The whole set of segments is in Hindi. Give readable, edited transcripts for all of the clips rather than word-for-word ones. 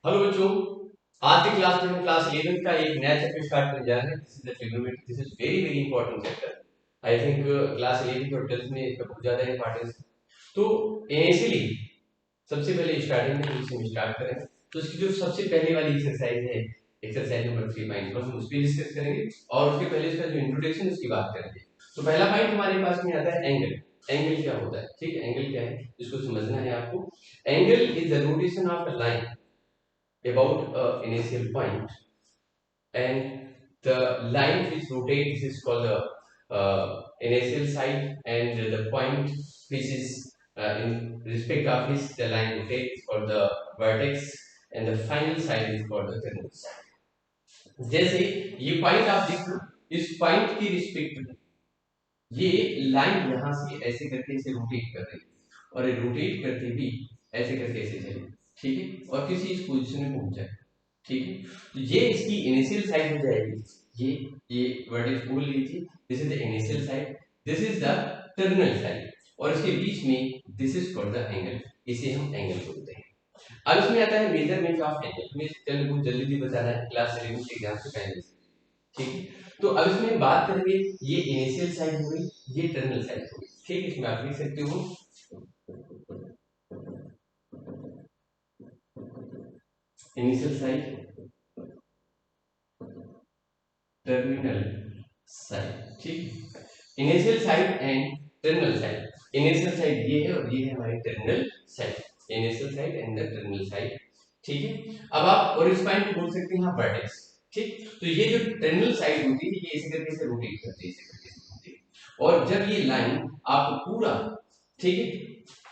हेलो बच्चों, आज की क्लास में हम क्लास 11 का एक नया चैप्टर स्टार्ट करने जा रहे हैं। This is the trigonometry. This is very very important chapter. I think class 11 और 12 में इसका बहुत ज्यादा इंपॉर्टेंस है। तो इनिशियली सबसे पहले स्टार्टिंग में इसे हम स्टार्ट करें तो इसकी जो सबसे पहले वाली एक्सरसाइज है, एक्सरसाइज नंबर 3.1, हम उस पर डिस्कस करेंगे और उसके पहले इसका जो इंट्रोडक्शन उसकी बात करेंगे। तो पहला पॉइंट हमारे पास में आता है एंगल। एंगल क्या होता है? ठीक है, एंगल क्या है इसको समझना है आपको। Angle is the rotation of a line about a initial point, and the line which rotates is called the initial side, and the point which is in respect of which the line rotates is called the vertex, and the final side is called the terminal side. जैसे ये पॉइंट आप देख लो, इस पॉइंट की रिस्पेक्ट में ये लाइन यहां से ऐसे करके इसे रोटेट कर रही है और ये रोटेट करके भी ऐसे करके ऐसे चले, ठीक है, और किसी इस पोजीशन में पहुंच जाए। ठीक है, तो ये इसकी इनिशियल साइड हो जाएगी। ये वर्टेक्स बोल लीजिए, this is the initial side, this is the terminal side, और इसके बीच में this is called the angle. इसे हम एंगल बोलते हैं। अब इसमें आता है मेजरमेंट ऑफ एंगल। हमें चलो बहुत जल्दी जल्दी बताना है क्लास 11 के एग्जाम से पहले से। ठीक है, तो अब इसमें बात करेंगे, ये इनिशियल साइड हो गई, ये टर्मिनल साइड हो गई। ठीक है, इसमें आप लिख सकते हो इनिशियल साइड, टर्मिनल साइड। ठीक, initial side and terminal side. Initial side ये है और ये है हमारी terminal side. Initial side and the terminal side. ठीक है, अब आप और इस पॉइंट को बोल सकते हैं वर्टेक्स। ठीक, तो ये जो टर्मिनल साइड होती है ये इसी करके से रोटेट करती है, इसी करके से घूमती है। और जब ये लाइन आपको पूरा, ठीक है,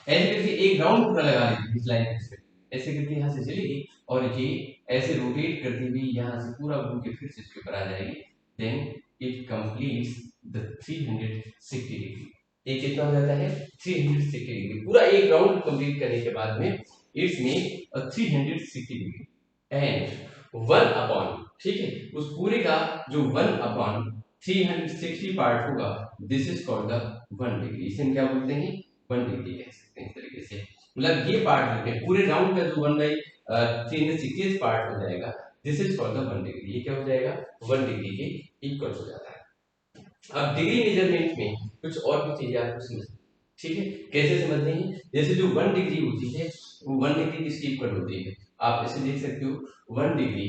ऐसे करके एक राउंड पूरा लगा लेती है इस लाइन पे, ऐसे करके यहाँ से चलेगी और ये ऐसे रोटेट करती हुई यहाँ से पूरा घूम के फिर से इसके ऊपर आ जाएगी। Then it completes the 360 degree. ये कितना हो जाता है? 360 डिग्री। पूरा एक राउंड कंप्लीट करने के बाद में it's make a 360 degree and 1 upon, ठीक है, उस पूरे का जो 1 अपॉन 360 पार्ट होगा, this is called the 1 degree. इसे हम क्या बोलते हैं? 1 डिग्री कह सकते हैं इस तरीके से। मतलब ये पार्ट जो है पूरे राउंड का जो 1/360 पार्ट हो जाएगा, this is called the 1 degree. ये क्या हो जाएगा? 1 डिग्री के इक्वल हो जाता है। अब डिग्री मेजरमेंट में कुछ और भी चीजें आपको समझनी, ठीक है, कैसे समझते हैं? जैसे जो 1 डिग्री होती है वो 1 डिग्री किसकी इक्वल होती है? आप ऐसे देख सकते हो 1 डिग्री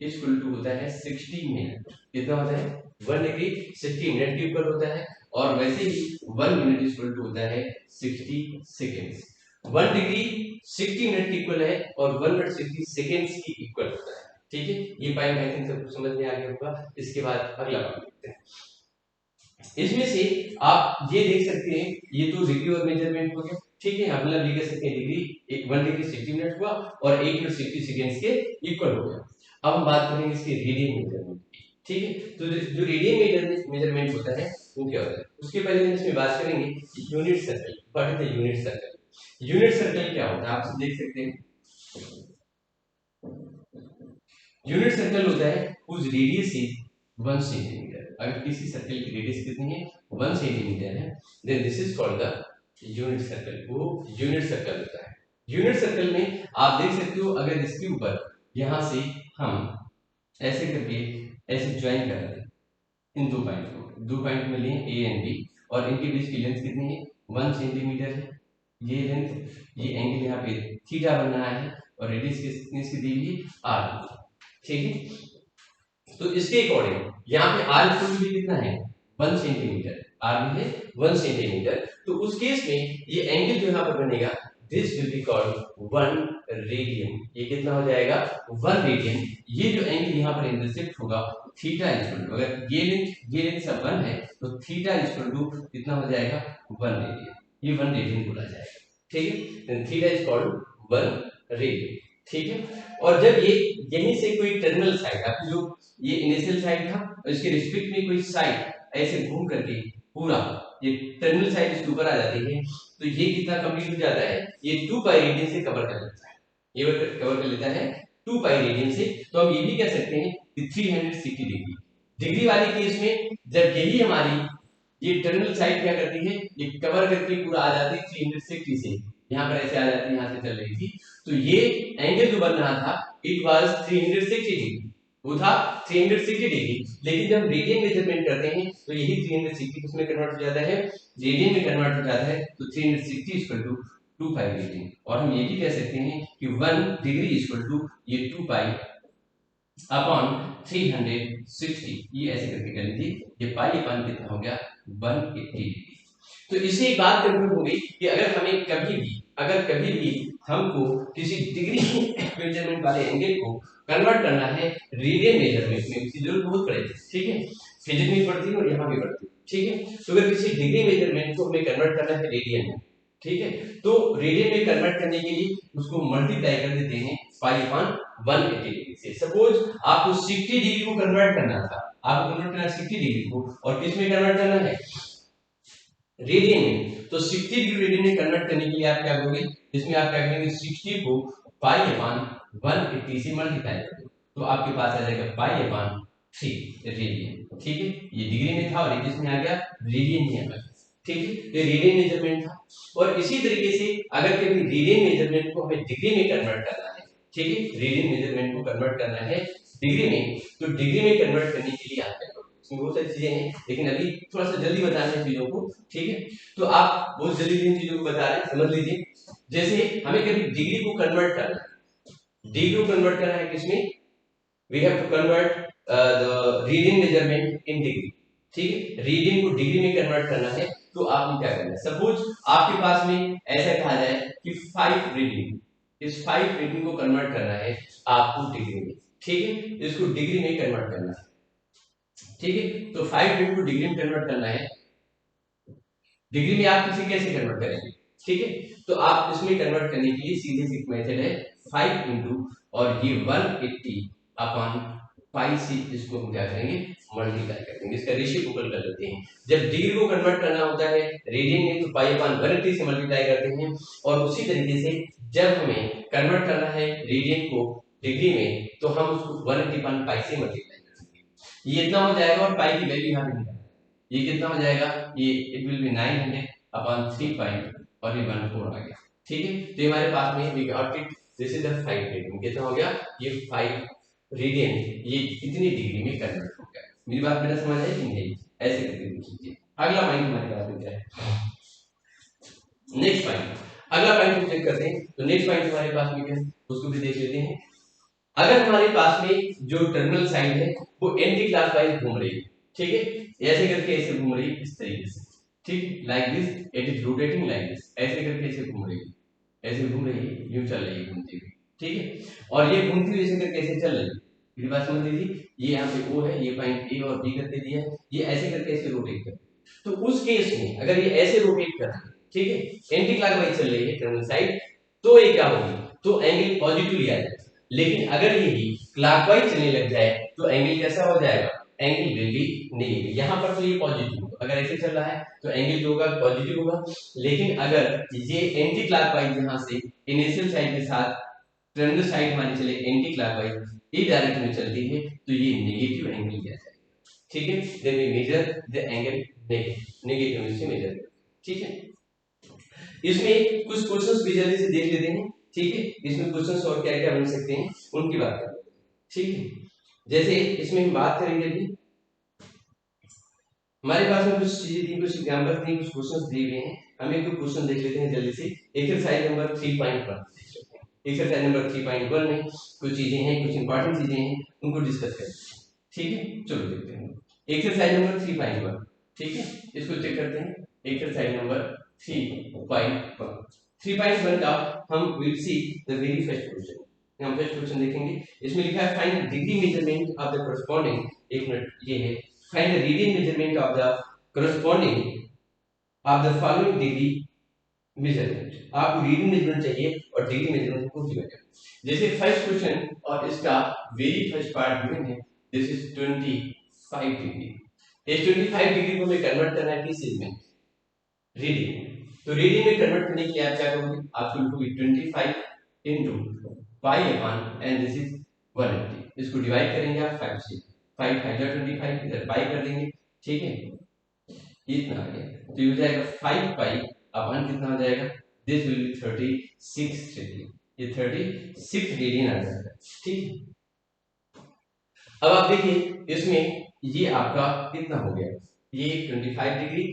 इक्वल टू होता है 60 मिनट। कितना होता है? 1 डिग्री 60 मिनट के इक्वल होता है। और वैसे ही 1 मिनट इक्वल टू होता है 60 सेकेंड्स। 1 डिग्री 60 मिनट की इक्वल है और 1 मिनट 60 सेकेंड्स की इक्वल होता है। ठीक है, ये पॉइंट आई थिंक सबको समझ में आ गया होगा। इसके बाद अगला पॉइंट देखते हैं। इसमें से आप ये देख सकते हैं, ये तो डिग्री और मेजरमेंट हो गया। ठीक है, हम मतलब ये कह सकते हैं डिग्री 1 डिग्री 60 मिनट हुआ और 1 मिनट 60 सेकेंड्स के इक्वल हो गया। अब हम बात करेंगे इसके रेडियन मेजरमेंट की। ठीक है, तो जो रेडियन मेजरमेंट होता है वो क्या होता है, उसके पहले हम इसमें बात करेंगे unit circle. What is the unit circle? Unit circle क्या होता है आप देख सकते हैं। यूनिट सर्कल होता है whose radius is 1 सेंटीमीटर। अगर किसी सर्कल की रेडियस कितनी है? 1 सेंटीमीटर है, then this is called the unit circle. वो यूनिट सर्कल होता है। यूनिट सर्कल में आप देख सकते हो, अगर इसके ऊपर यहां से हम ऐसे करके ऐसे ज्वाइन कर रहे हैं इन दो पॉइंट को, दो पॉइंट में लिए ए एंड बी, और इनके बीच की लेंथ कितनी है? 1 सेंटीमीटर है। ये लेंथ, ये एंगल यहाँ पे थीटा बन रहा है और रेडियस कितनी इसकी दी हुई? आर। ठीक है, तो इसके अकॉर्डिंग यहाँ पे आर इक्वल टू कितना है? 1 सेंटीमीटर। आर भी है 1 सेंटीमीटर। तो उस केस में ये एंगल जो यहाँ पर बनेगा, this will be called 1 radian. ये कितना हो जाएगा? 1 रेडियन। ये जो एंगल यहाँ पर इंटरसेक्ट होगा थीटा इक्वल टू, अगर ये लेंथ सब 1 है तो थीटा इक्वल टू कितना हो जाएगा? 1 रेडियन। ये 1 रेडियन बोला जाएगा। ठीक है, then theta is called 1 radian. ठीक है, और जब ये यहीं से कोई टर्मिनल साइड, आपकी जो ये इनिशियल साइड था और इसके रिस्पेक्ट में कोई साइड ऐसे घूम करके पूरा ये टर्मिनल साइड इसके ऊपर आ जाती है, तो ये कितना कंप्लीट हो जाता है? ये 2 पाई रेडियन से कवर कर लेता है। ये कवर कर लेता है 2 पाई रेडियन से। तो हम ये भी कह सकते हैं कि 360 डिग्री। डिग्री वाले केस में जब यही हमारी ये टर्मिनल साइड क्या करती है, ये कवर करके पूरा आ जाती है 360 से, यहाँ पर ऐसे आ जाती है, यहाँ से चल रही थी, तो ये एंगल जो बन रहा था इट वाज 360 डिग्री, वो था 360 डिग्री। लेकिन जब रेडियन मेजरमेंट करते हैं तो यही 360 किसमें कन्वर्ट हो जाता है, रेडियन में कन्वर्ट हो जाता है। तो 360 इक्वल टू 2 पाई रेडियन। और हम ये भी कह सकते हैं कि 1 डिग्री इक्वल टू ये 2 पाई अपॉन 360, ये ऐसे करके कर लीजिए, ये पाई अपॉन कितना हो गया 180 डिग्री। तो इससे एक बात कंफर्म हो गई कि अगर कभी भी हमको किसी डिग्री मेजरमेंट वाले एंगल को कन्वर्ट करना है रेडियन मेजरमेंट में, इसकी जरूरत बहुत पड़ेगी, ठीक है, फिजिक्स में पड़ती है और यहाँ भी पड़ती है, ठीक है। तो अगर किसी डिग्री मेजरमेंट को हमें कन्वर्ट करना है रेडियन में, ठीक है, तो रेडियन में कन्वर्ट करने के लिए उसको मल्टीप्लाई कर देते हैं पाई अपॉन 180 डिग्री से। सपोज आपको 60 डिग्री को कन्वर्ट करना था, आपको कन्वर्ट करना है 60 डिग्री को, और किस में कन्वर्ट करना है, रेडियन में। तो 60 डिग्री रेडियन में कन्वर्ट करने के लिए आप क्या करोगे, इसमें आप क्या करेंगे 60 को पाई अपॉन 180 से मल्टीप्लाई कर दो, तो आपके पास आ जाएगा पाई अपॉन 3 रेडियन, ठीक है। ये डिग्री में था और ये किसमें आ गया, रेडियन में आ गया, ठीक है। ये रेडियन मेजरमेंट था। और इसी तरीके से अगर कभी रेडियन मेजरमेंट को हमें डिग्री में कन्वर्ट करना है, ठीक है, रेडियन मेजरमेंट को कन्वर्ट करना है डिग्री में, तो डिग्री में कन्वर्ट करने के लिए आप क्या करोगे, इसमें बहुत सारी चीजें हैं, लेकिन अभी थोड़ा सा जल्दी बताना है चीजों को, ठीक है। तो आप बहुत जल्दी इन चीजों को बता रहे हैं, समझ लीजिए। जैसे हमें कभी डिग्री को कन्वर्ट करना है, डिग्री को कन्वर्ट करना है किसमें, we have to convert the radian measurement in degree, ठीक है। रीडियन को डिग्री में कन्वर्ट करना है, तो आपने क्या करना है, सपोज आपके पास में ऐसा कहा जाए कि 5 रीडियन, इस 5 रीडियन को कन्वर्ट करना है आपको डिग्री में, ठीक है, इसको डिग्री में कन्वर्ट करना है, ठीक है। तो 5 रीडियन को डिग्री में कन्वर्ट करना है, डिग्री में आप किसी कैसे कन्वर्ट करेंगे, ठीक है। तो आप इसमें कन्वर्ट करने के लिए सीधे से मेथड है 5 इंटू और ये 180 अपॉन पाई से इसको हम क्या करेंगे मल्टीप्लाई कर देंगे, इसका रेशिप्रोकल कर लेते हैं। जब डिग्री को कन्वर्ट करना होता है रेडियन में तो पाई अपॉन 180 से मल्टीप्लाई करते हैं, और उसी तरीके से जब हमें कन्वर्ट करना है रेडियन को डिग्री में तो हम उसको 180 अपॉन पाई से मल्टीप्लाई करेंगे। ये इतना हो जाएगा और पाई की वैल्यू यहाँ पे निकालेंगे, ये कितना हो जाएगा, ये इट विल बी 900 अपॉन 3 पाई और ये 14 आ गया, ठीक है। तो हमारे पास में we got it, this is the 5 radian, कितना हो गया, ये 5 रेडियन, ये कितनी डिग्री में कन्वर्ट हो गया। मेरी बात मेरा समझ आई कि नहीं, ऐसे करके देख लीजिए। अगला पॉइंट हमारे पास में क्या है, नेक्स्ट पॉइंट, अगला पॉइंट हम चेक करते हैं। तो नेक्स्ट पॉइंट हमारे पास में क्या है उसको भी देख लेते हैं। अगर हमारे पास में जो टर्मिनल साइड है वो एंटी क्लॉकवाइज घूम रही है, ठीक है, ऐसे करके ऐसे घूम रही है इस तरीके से, ठीक, like this, it is rotating like this, ऐसे करके ऐसे घूम रही है, ऐसे घूम रही है, यूं चल रही है घूमती हुई, ठीक है। और ये घूमती हुई ऐसे करके ऐसे चल रही है, मेरी बात समझ लीजिए, ये यहाँ पे ओ है, ये पॉइंट ए और बी करके दिया है, ये ऐसे करके ऐसे रोटेट कर, तो उस केस में अगर ये ऐसे रोटेट कर, ठीक है, एंटी क्लॉकवाइज चल रही है टर्मिनल साइड, तो ये क्या होगी, तो एंगल पॉजिटिवली आ जाएगा। लेकिन अगर यही क्लॉकवाइज चलने लग जाए तो एंगल कैसा हो जाएगा, एंगल विल बी नेगेटिव। यहाँ पर तो ये पॉजिटिव होगा, अगर ऐसे चल रहा है तो एंगल जो होगा पॉजिटिव होगा। लेकिन अगर ये एंटी क्लॉकवाइज यहाँ से इनिशियल साइड के साथ टर्मिनल साइड हमारी चले एंटी क्लॉकवाइज ई डायरेक्शन में चलती है तो ये नेगेटिव एंगल लिया जाएगा, ठीक है। Then we measure the angle negative से मेजर, ठीक है। इसमें कुछ क्वेश्चंस भी जल्दी से देख लेते हैं, ठीक है। इसमें क्वेश्चंस और क्या क्या बन सकते हैं उनकी बात करें, ठीक है। जैसे इसमें हम बात करेंगे अभी, हमारे पास में कुछ चीजें दी, कुछ एग्जांपल दी, कुछ क्वेश्चंस दिए हुए हैं। हम एक दो क्वेश्चन देख लेते हैं जल्दी से। एक्सरसाइज नंबर 3.1 एक्सरसाइज नंबर 3.1 में कुछ चीजें हैं, कुछ इंपॉर्टेंट चीजें हैं, उनको डिस्कस करते हैं, ठीक है। चलो देखते हैं एक्सरसाइज नंबर 3.1, ठीक है, इसको चेक करते हैं। एक्सरसाइज नंबर 3.1 3.1 का हम will see the very first question. हम फर्स्ट क्वेश्चन देखेंगे। इसमें लिखा है find degree measurement of the corresponding, एक मिनट, ये है find the radian measurement of the corresponding of the following degree measurement. आपको रीडिंग मेजरमेंट चाहिए और डिग्री मेजरमेंट को गिवन है। जैसे फर्स्ट क्वेश्चन और इसका वेरी फर्स्ट पार्ट गिवन है, दिस इज 25 डिग्री। इस 25 डिग्री को हमें कन्वर्ट करना है किस चीज में, रीडिंग। तो रीडिंग में कन्वर्ट करने के लिए आप क्या करोगे, आप लिखोगे 25 into pi upon and this is 180, इसको डिवाइड करेंगे आप 5 से, 5 5 जा 25, इधर पाई कर देंगे, ठीक है, इतना आ गया। तो ये हो जाएगा 5 पाई अपॉन कितना हो जाएगा दिस विल बी 36 रेडियन, ये 36 रेडियन आ जाएगा। ठीक, अब आप देखिए इसमें ये आपका कितना हो गया, ये 25 degree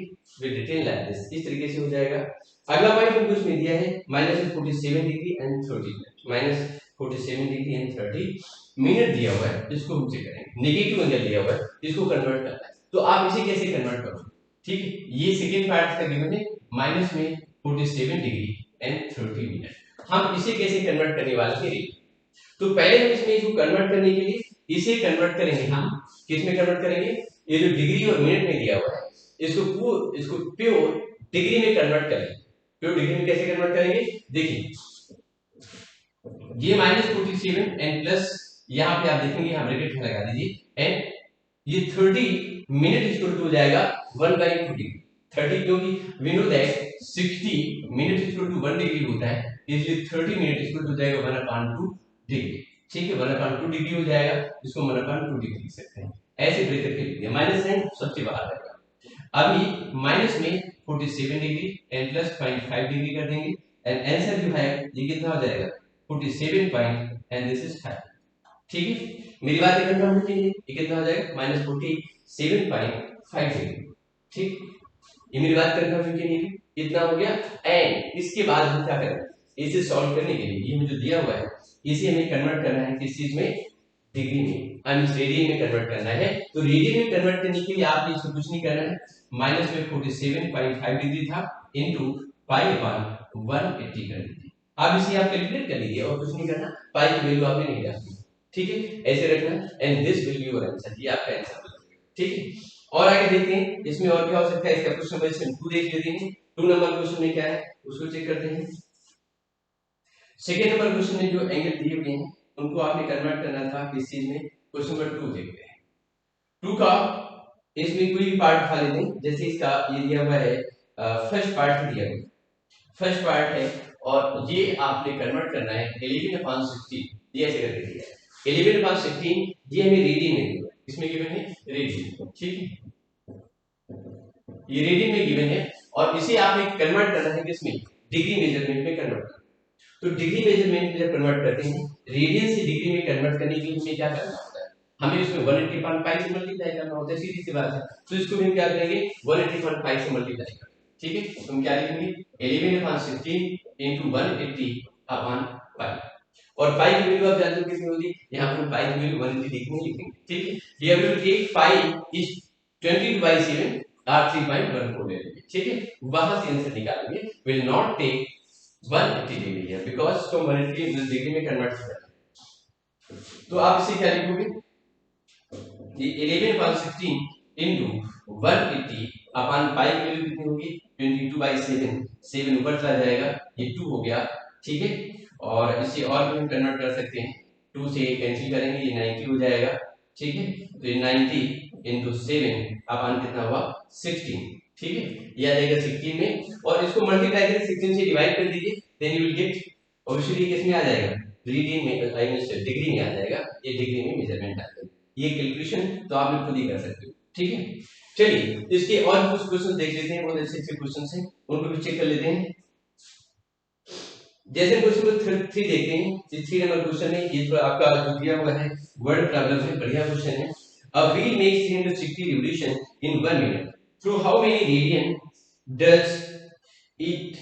with written like this, इस तरीके से हो जाएगा। अगला पॉइंट हमको इसमें दिया है -47 degree and 30 minute, -47 degree and 30 minute दिया हुआ है, इसको हम चेक करेंगे। नेगेटिव एंगल दिया हुआ है, इसको कन्वर्ट करना है, तो आप इसे कैसे कन्वर्ट करोगे? ठीक है, ये सेकंड पार्ट का गिवन है माइनस में 47 डिग्री एंड 30 मिनट, हम इसे कैसे कन्वर्ट करने वाले हैं? तो पहले हम इसमें इसको कन्वर्ट करने के लिए इसे कन्वर्ट करेंगे, हम किस में कन्वर्ट करेंगे? ये जो डिग्री और मिनट में दिया हुआ है, इसको प्योर डिग्री में कन्वर्ट करेंगे। प्योर डिग्री में कैसे कन्वर्ट करेंगे? देखिए ये -47 एंड प्लस यहाँ पे आप देखेंगे, हम ब्रैकेट में लगा दीजिए एंड ये 30 मिनट इक्वल टू हो जाएगा 1/2 डिग्री। 30 क्योंकि we know that 60 minute equal to 1 degree होता है, इसलिए 30 मिनट इक्वल टू हो जाएगा 1/2 डिग्री। ठीक है, 1/2 डिग्री हो जाएगा, इसको 1/2 डिग्री लिख सकते हैं, ऐसे ब्रैकेट के लिए माइनस साइन सबसे बाहर रहेगा। अभी माइनस में 47 डिग्री एंड प्लस 0.5 डिग्री कर देंगे एंड आंसर जो है ये कितना हो जाएगा? 47 पॉइंट एंड दिस इज 5। ठीक है, मेरी बात कंफर्म है कि ये कितना हो जाएगा? -47.5 डिग्री। ठीक, ये मेरी बात कंफर्म है कि नहीं? कितना हो गया? एंड इसके बाद हम क्या करें? इसे सॉल्व करने के लिए ये जो दिया हुआ है इसे हमें कन्वर्ट करना है किस चीज में? डिग्री में, आई मीन रेडियन में कन्वर्ट करना है। तो रेडियन में कन्वर्ट करने के लिए आपने इसको कुछ नहीं करना है, माइनस में 47.5 डिग्री था इनटू पाई अपॉन 180 कर दीजिए। अब इसे आप कैलकुलेट कर लीजिए और कुछ नहीं करना, पाई की वैल्यू आपने नहीं डालनी। ठीक है, ऐसे रखना and this will be your answer, ये आपका आंसर हो जाएगा। ठीक है, और आगे देखते हैं इसमें और क्या हो सकता है। इसका क्वेश्चन नंबर 2 देख लेते हैं। 2 नंबर क्वेश्चन में क्या है उसको चेक करते हैं। सेकंड नंबर क्वेश्चन में जो एंगल दिए हुए हैं उनको आपने कन्वर्ट करना था किस चीज में? क्वेश्चन नंबर 2 देखते हैं। 2 का इसमें कोई भी पार्ट उठा लेते हैं, जैसे इसका ये दिया हुआ है फर्स्ट पार्ट दिया हुआ है, फर्स्ट पार्ट है और ये आपने कन्वर्ट करना है 11/16, ये ऐसे करके दिया है 11/16, ये हमें रेडियन में दिया है, इसमें गिवन है रेडियन। ठीक है, ये रेडियन में गिवन है और इसे आपने कन्वर्ट करना है किसमें? डिग्री मेजरमेंट में कन्वर्ट करना। तो डिग्री मेजरमेंट में जब कन्वर्ट करते हैं, रेडियन से डिग्री में कन्वर्ट करने के लिए हमें क्या करना होता है? हमें इसमें 180/5 से मल्टीप्लाई करना होता है, सीधी सी बात है। तो इसको भी हम क्या करेंगे? 180/5 से मल्टीप्लाई करेंगे। ठीक है, तो हम क्या लिखेंगे? 11/16 into 180/5 और पाई की वैल्यू आप जानते हो कितनी होगी? यहाँ पर पाई की वैल्यू 180 लिखेंगे। ठीक है, here we will take pi is 22/7 और 3.14 ले लेंगे। ठीक है, वहां से आंसर निकालेंगे, विल नॉट टेक 180 डिग्री है बिकॉज़ इसको 180 डिग्री में कन्वर्ट करना है। तो आप इसे क्या लिखोगे? ये 11/16 into 180 अपॉन पाई की वैल्यू कितनी होगी? 22/7, 7 ऊपर चला जाएगा, ये 2 हो गया। ठीक है, और इसे और भी हम कन्वर्ट कर सकते हैं, 2 से कैंसिल करेंगे, ये 90 हो जाएगा। ठीक है, तो ये 90 into 7 अपॉन कितना हुआ? 16। ठीक है, ये आ जाएगा 16 में और इसको मल्टीप्लाई करके 16 से डिवाइड कर दीजिए, then you will get obviously किस में आ जाएगा? रेडियन में, आई मीन डिग्री में आ जाएगा, ये डिग्री में मेजरमेंट आ जाएगा। ये कैलकुलेशन तो आप लोग खुद ही कर सकते हो। ठीक है, चलिए इसके और कुछ क्वेश्चन देख लेते हैं, बहुत अच्छे क्वेश्चन हैं, उनको भी चेक कर लेते हैं। जैसे क्वेश्चन नंबर 3 देखते हैं, ये 3 नंबर क्वेश्चन है, ये तो आपका जो दिया हुआ है वर्ड प्रॉब्लम है, बढ़िया क्वेश्चन है। A wheel makes 360 revolution in 1 minute. Through how many radian does it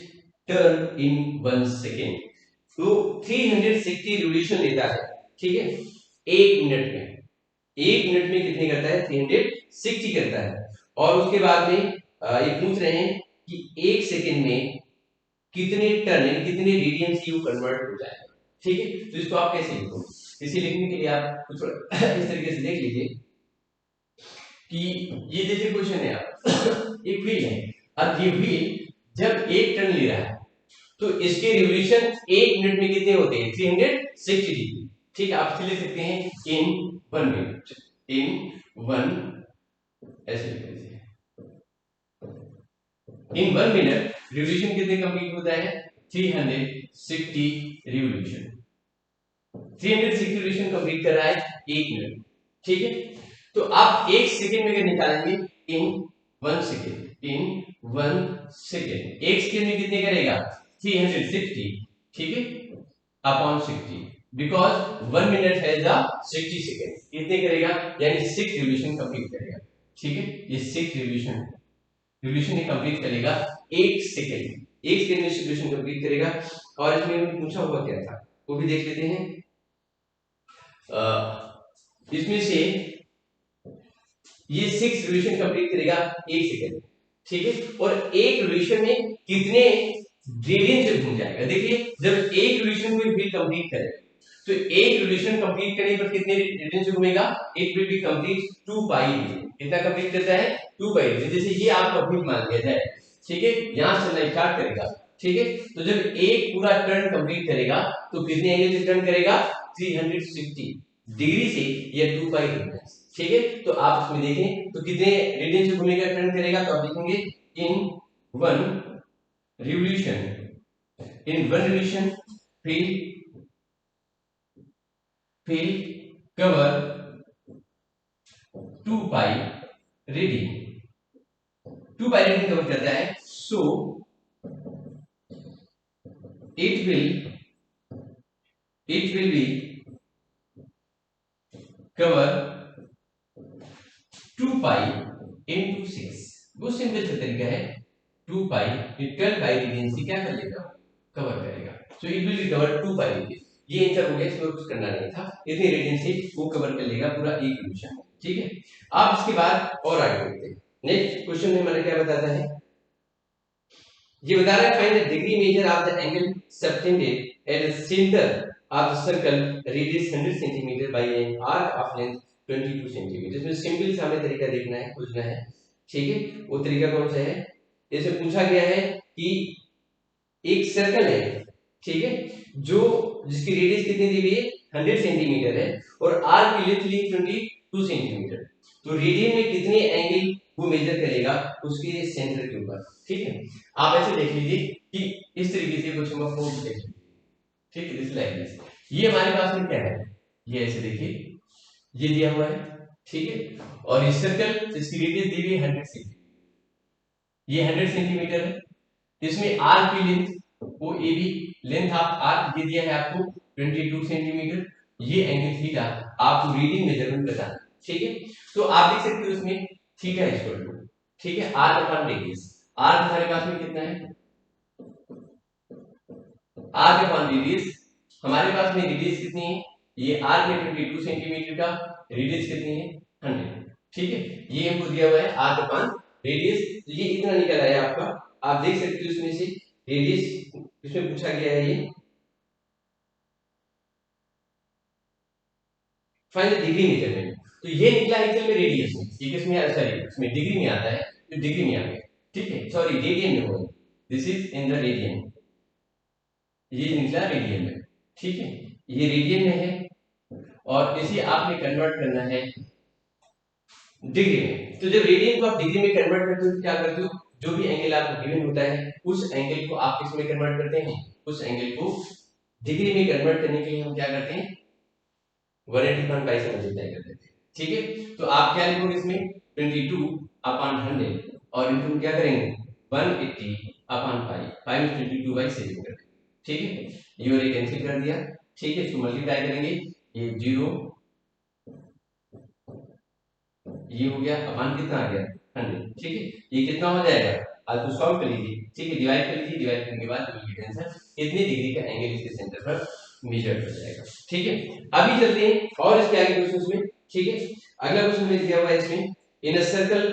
turn in 1 second? तो 360 रिवोल्यूशन लेता है। ठीक है, 1 मिनट में, 1 मिनट में कितने करता है? 360 करता है। और उसके बाद में ये पूछ रहे हैं कि 1 सेकंड में कितने टर्न यानी कितने रेडियन से वो कन्वर्ट हो जाएगा। ठीक है, तो इसको आप कैसे लिखोगे? इसे लिखने के लिए आप कुछ इस तरीके से देख लीजिए कि ये जैसे क्वेश्चन है, आप एक व्हील है, अब ये व्हील जब 1 टर्न ले रहा है तो इसके रिवोल्यूशन 1 मिनट में कितने होते हैं? 360 डिग्री। ठीक है, आप लिख सकते हैं इन 1 मिनट, इन 1 ऐसे लिख लीजिए, इन 1 मिनट रिवोल्यूशन कितने कंप्लीट होता है? 360 रिवोल्यूशन। 360 रिवोल्यूशन कंप्लीट कर रहा है 1 मिनट। ठीक है, तो आप 1 सेकंड में निकालेंगे इन 1 सेकंड, इन 1 सेकंड, 1 सेकंड में कितने करेगा? 360, ठीक है, अपॉन 60, बिकॉज 1 मिनट है द 60 सेकेंड, कितने करेगा, यानी 6 रिवोल्यूशन कंप्लीट करेगा, ठीक है, ये 6 रिवोल्यूशन ये कंप्लीट करेगा 1 सेकेंड, 1 सेकेंड में रिवोल्यूशन कंप्लीट करेगा। और इसमें हमें पूछा हुआ क्या था वो भी देख लेते हैं। इसमें से ये 6 रिवोल्यूशन कंप्लीट करेगा 1 सेकेंड, ठीक है, और एक रिवोल्यूशन में कितने रेडियन से घूम जाएगा। देखिए जब एक रिवोल्यूशन कोई व्हील कंप्लीट करे तो एक रिवोल्यूशन कंप्लीट करने पर कितने रेडियन से घूमेगा, it will be complete 2 pi radian, कितना कंप्लीट करता है 2 पाई रेडियन। जैसे ये आपका व्हील मान लिया जाए, ठीक है, यहां से चलना स्टार्ट करेगा, ठीक है, तो जब एक पूरा टर्न कंप्लीट करेगा तो कितने एंगल से टर्न करेगा, 360 डिग्री से, या 2 पाई रेडियन, ठीक है। तो आप इसमें देखें तो कितने रेडियन से घूमेगा, टर्न करेगा, तो आप लिखेंगे in one revolution field cover 2 pi radian, 2 pi radian cover करता है, so it will be cover 2 pi into 6, वो सिंपल सा तरीका है, 2 pi 12 pi रेडियन से क्या कर लेगा, कवर करेगा, so it will be cover 2 pi radian. ये आंसर हो गया, इसमें कुछ करना नहीं था, इतने रेडियन से वो कवर कर लेगा पूरा एक रिवोल्यूशन, ठीक है। अब इसके बाद और आगे बढ़ते हैं। नेक्स्ट क्वेश्चन में हमारा क्या बताता है, ये बता रहा है find the degree measure of the angle subtended at the centre of the circle radius 100 centimetre bye an arc of length 22 centimetre. इसमें सिंपल सा हमें तरीका देखना है, खोजना है, ठीक है। वो तरीका कौन सा है, जैसे पूछा गया है कि एक सर्कल है, ठीक है, जो जिसकी रेडियस कितनी दी हुई है 100 सेंटीमीटर है और आर्क की लेंथ ली 22 सेंटीमीटर, तो रेडियन में कितने एंगल वो मेजर करेगा उसके सेंटर के ऊपर, ठीक है। आप ऐसे देख लीजिए कि इस तरीके से कुछ हम फॉर्म देख लीजिए, ठीक है, दिस लाइक दिस। ये हमारे पास में क्या है, ये ऐसे देखिए, ये दिया हुआ है, ठीक है, और इस सर्कल जिसकी रेडियस दी हुई है 100 सेंटीमीटर, ये 100 सेंटीमीटर है, इसमें आर्क की लेंथ वो A B, length of arc ये दिया है आपको 22 सेंटीमीटर, ये एंगल थीटा आपको रीडिंग मेजरमेंट बताना, ठीक है। तो आप देख सकते हो इसमें थीटा इक्वल टू, ठीक है, आर्क अपॉन रेडियस, आर्क हमारे पास में कितना है, आर्क अपॉन रेडियस, हमारे पास में रेडियस कितनी है, ये आर्क है 22 सेंटीमीटर का, रेडियस कितनी है 100, ठीक है, ये हमको दिया हुआ है आर्क अपॉन रेडियस, ये इतना निकल आया आपका। आप देख सकते हो इसमें से रेडियस इसमें पूछा गया है, ये फाइंड द डिग्री मेजरमेंट, तो ये निकला एक्चुअल में रेडियस में, ये किस में आता है, सॉरी इसमें डिग्री में आता है, तो डिग्री में आ गया, ठीक है, सॉरी रेडियन में होगा, this is in the radian, ये निकला रेडियन में, ठीक है, ये रेडियन में है और इसे आपने कन्वर्ट करना है डिग्री में। तो जब रेडियन को आप डिग्री में कन्वर्ट करते हो तो क्या करते हो, जो भी एंगल आपको गिवन होता है उस एंगल को आप किस में कन्वर्ट करते हैं, उस एंगल को डिग्री में कन्वर्ट करने के लिए हम क्या करते हैं 180 पाई से मल्टीप्लाई कर देते हैं, ठीक है। तो आप क्या लिखोगे इसमें 22 अपॉन 100 और इनटू क्या करेंगे 180 अपॉन पाई, पाई में 22 बाई 7 कर देंगे, ठीक है, ये और ये कैंसिल कर दिया, ठीक है, इसको मल्टीप्लाई करेंगे, ये 0 ये हो गया अपॉन कितना आ गया 100, ठीक है, ये कितना हो जाएगा, आज तो सॉल्व कर लीजिए, ठीक है, डिवाइड कर लीजिए, डिवाइड करने के बाद विल गेट आंसर कितने डिग्री का एंगल इसके सेंटर पर मेजर हो जाएगा, ठीक है। अभी चलते हैं और इसके आगे क्वेश्चंस में, ठीक है। अगला क्वेश्चन में दिया हुआ है इसमें in a circle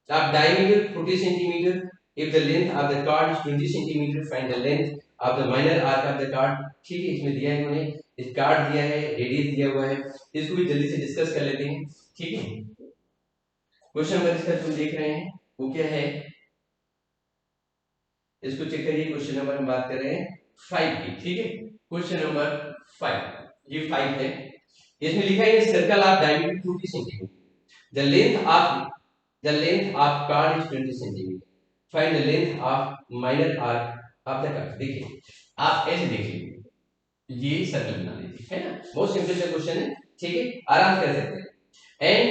of diameter 40 centimetre if the length of the card is 20 centimeter find the length of the minor arc of the card, ठीक है, इसमें दिया है इन्होंने, इस कार्ड दिया है, रेडियस दिया हुआ है, इसको भी जल्दी से डिस्कस कर लेते हैं, ठीक है। क्वेश्चन नंबर इसका तुम देख रहे हैं वो क्या है, इसको चेक करिए, क्वेश्चन नंबर हम बात कर रहे हैं 5 की, ठीक है, क्वेश्चन नंबर 5, ये 5 है, इसमें लिखा है circle of diameter 20 centimetre, the length of card is 20 centimetre, find the length of minor arc of the card. देखिए आप ऐसे देखिए, ये सर्कल बना लीजिए, है ना, बहुत सिंपल सा क्वेश्चन है, ठीक है, आराम से कर सकते हैं, and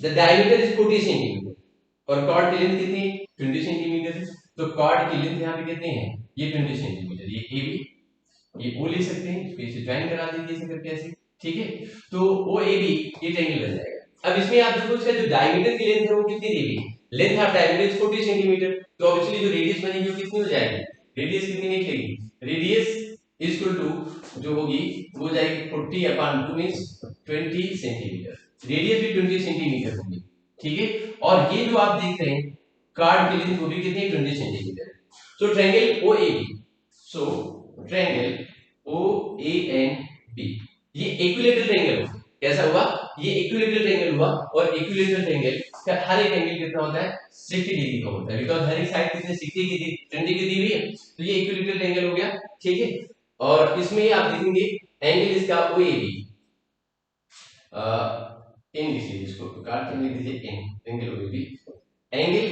the diameter is 40 centimetre और कॉर्ड की लेंथ कितनी 20 सेंटीमीटर है, तो कॉर्ड की लेंथ यहाँ पे कितनी है, ये 20 सेंटीमीटर, ये ए बी, ये ओ ले सकते हैं, इसको इसे ज्वाइन करा दीजिए ऐसे करके ऐसे, ठीक है। तो ओ ए बी ये ट्रायंगल बन जाएगा। अब इसमें आप देखो इसका जो डायमीटर की लेंथ है वो कितनी दी हुई है, length of diameter is 40 centimetre, तो ऑब्वियसली जो रेडियस बनेगी वो कितनी हो जाएगी, रेडियस कितनी निकलेगी, रेडियस इज इक्वल टू जो होगी वो हो जाएगी 40/2 मींस 20 सेंटीमीटर, रेडियस भी 20 सेंटीमीटर होगी, ठीक है। और ये जो आप देख रहे हैं कार्ड की लेंथ वो भी कितनी है, 20 centimetre. So triangle O A B, so triangle O A N B ये इक्विलेटरल ट्रायंगल हुआ, कैसा हुआ, ये इक्विलेटरल ट्रायंगल हुआ, और इक्विलेटरल ट्रायंगल का हर एक एंगल कितना होता है, 60 डिग्री का होता है, बिकॉज़ हर एक साइड कितने 60 की 20 की दी हुई है, तो ये इक्विलेटरल ट्रायंगल हो गया, ठीक है। और इसमें आप देखेंगे एंगल इसका ओ ए बी, इन लिखिए इसको, तो काट के लिख दीजिए N, angle O A B, angle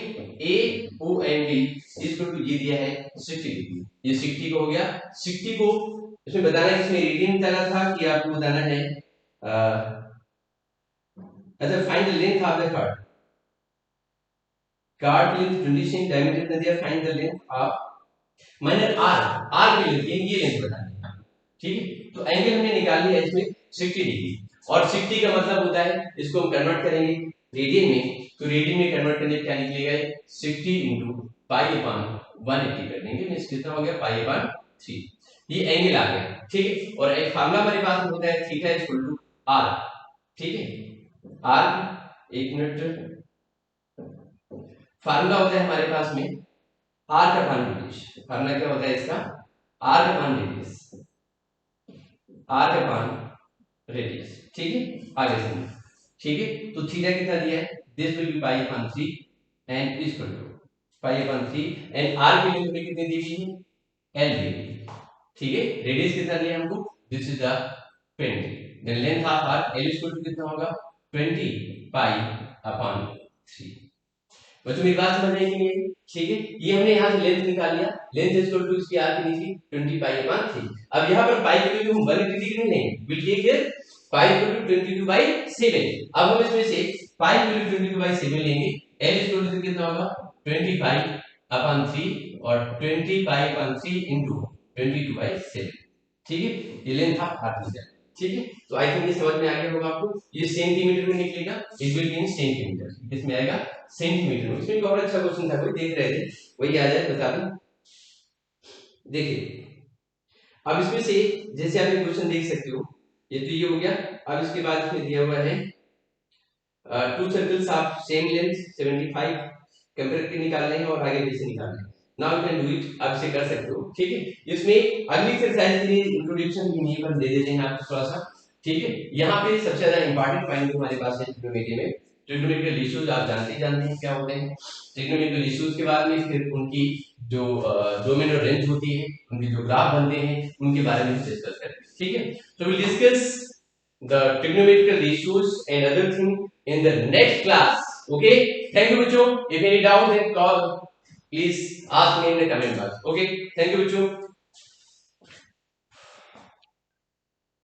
A O N B इसको तो ये दिया है 60 डिग्री, ये 60 को हो गया, 60 को इसमें बताना है, इसमें रेडियन बताना था कि आपको बताना है अच्छा find the length of the chord, chord length 20 centi diameter कितना दिया, find the length of minus R, R की लेंथ ये लेंथ बताना है, ठीक है। तो एंगल हमने निकाल लिया इसमें 60 डिग्री, और 60 का मतलब होता है, इसको हम कन्वर्ट करेंगे रेडियन में, तो रेडियन में कन्वर्ट करने क्या निकलेगा, 60 into पाई/180 कर देंगे, मींस कितना हो गया पाई/3, ये एंगल आ गया, ठीक है। और एक फार्मूला हमारे पास में होता है थीटा इक्वल टू आर, ठीक है, आर एक मिनट, फार्मूला होता है हमारे पास में आर का मान रेडियस, फार्मूला क्या होता है इसका, आर का मान रेडियस, आर का मान रेडियस, ठीक है, आगे से, ठीक है। तो थीटा कितना दिया है, दिस विल बी पाई/3 एंड इज इक्वल टू पाई/3 एंड आर की लेंथ कितनी दी हुई है, एल दी हुई है, ठीक है। रेडियस कितना दिया हमको, this is the 20, then length of R L is equal to कितना होगा 20 पाई/3। बच्चों मेरी बात समझ रही है, ठीक है। ये हमने यहाँ से लेंथ निकाल लिया, लेंथ इज इक्वल टू इसकी आर की नीचे 20 पाई/3। अब यहाँ पर पाई की वैल्यू हम 180 डिग्री नहीं लेंगे, will take here pi equal to 22/7। अब हम इसमें से पाई की वैल्यू 22/7 लेंगे, एल इज इक्वल टू कितना होगा 20 पाई/3 और 20 पाई/3 into 22/7, ठीक है। ये लेंथ ऑफ आर निकल, ठीक है। तो आई थिंक ये समझ में आ गया होगा आपको, ये सेंटीमीटर में निकलेगा, it will be in centimetre, इसमें आएगा सेंटीमीटर में। इसमें एक और अच्छा क्वेश्चन था, कोई देख रहे थे, वही आ जाए बता दूं। देखिए अब इसमें से जैसे आप ये क्वेश्चन देख सकते हो, ये तो ये हो गया। अब इसके बाद इसमें दिया हुआ है to circles of same length 75 compare करके निकालने हैं और आगे कैसे निकालना है, now you can do it, आप इसे कर सकते हो, ठीक है। इसमें अगली एक्सरसाइज के लिए इंट्रोडक्शन की नींव हम दे देते हैं आपको थोड़ा सा, ठीक है। यहाँ पे सबसे ज्यादा इंपॉर्टेंट पॉइंट हमारे पास है ट्रिग्नोमेट्री में, ट्रिग्नोमेट्रिकल रेशियोज आप जानते हैं क्या होते हैं, ट्रिग्नोमेट्रिकल रेशियोज के बाद में फिर उनकी जो डोमेन और रेंज होती है, उनके जो ग्राफ बनते हैं उनके बारे में डिस्कस करेंगे, ठीक है। तो will discuss the trigonometrical ratios and other thing in the next class, okay. Thank you bachcho, if any doubt then call please ask me in the comment box, okay. Thank you bachcho.